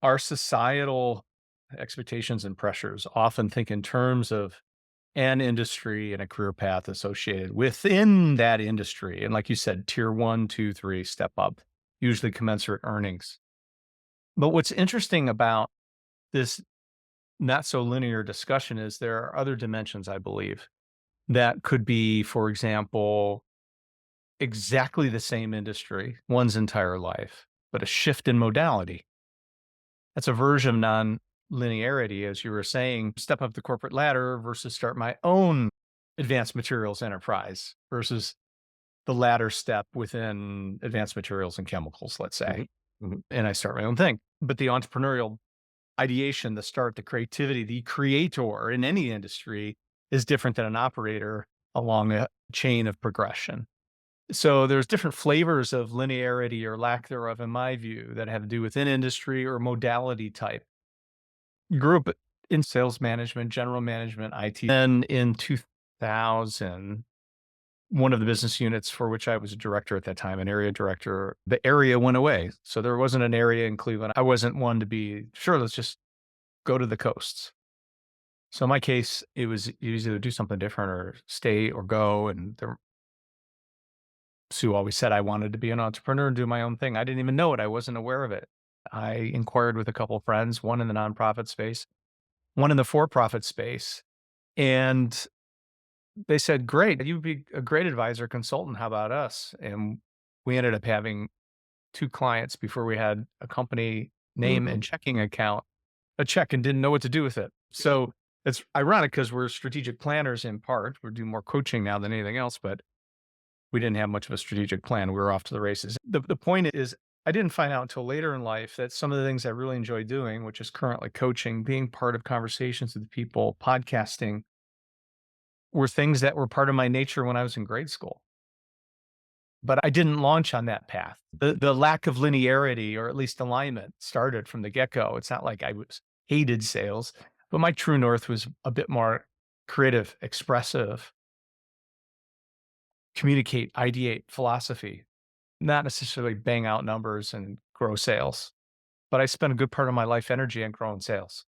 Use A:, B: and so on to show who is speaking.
A: Our societal expectations and pressures often think in terms of an industry and a career path associated within that industry. And like you said, tier one, two, three, step up, usually commensurate earnings. But what's interesting about this not so linear discussion is there are other dimensions, I believe, that could be, for example, exactly the same industry one's entire life, but a shift in modality. That's a version of non-linearity, as you were saying, step up the corporate ladder versus start my own advanced materials enterprise versus the latter step within advanced materials and chemicals, let's say.
B: Mhm. Mhm.
A: And I start my own thing. But the entrepreneurial ideation, the start, the creativity, the creator in any industry is different than an operator along a chain of progression. So there's different flavors of linearity or lack thereof, in my view, that have to do with in industry or modality type. Grew up in sales management, general management, IT. Then in 2000, one of the business units for which I was a director at that time, an area director, the area went away. So there wasn't an area in Cleveland. I wasn't one to be, sure, let's just go to the coasts. So in my case, it was either do something different or stay or go. And Sue always said I wanted to be an entrepreneur and do my own thing. I didn't even know it. I wasn't aware of it. I inquired with a couple of friends, one in the nonprofit space, one in the for-profit space. And they said, great, you'd be a great advisor consultant. How about us? And we ended up having two clients before we had a company name
B: Mhm.
A: and checking account, a check, and didn't know what to do with it. So it's ironic because we're strategic planners in part. We do more coaching now than anything else, but we didn't have much of a strategic plan. We were off to the races. The point is, I didn't find out until later in life that some of the things I really enjoy doing, which is currently coaching, being part of conversations with people, podcasting, were things that were part of my nature when I was in grade school. But I didn't launch on that path. The lack of linearity or at least alignment started from the get-go. It's not like I was hated sales, but my true north was a bit more creative, expressive, communicate, ideate, philosophy, not necessarily bang out numbers and grow sales. But I spent a good part of my life energy on growing sales.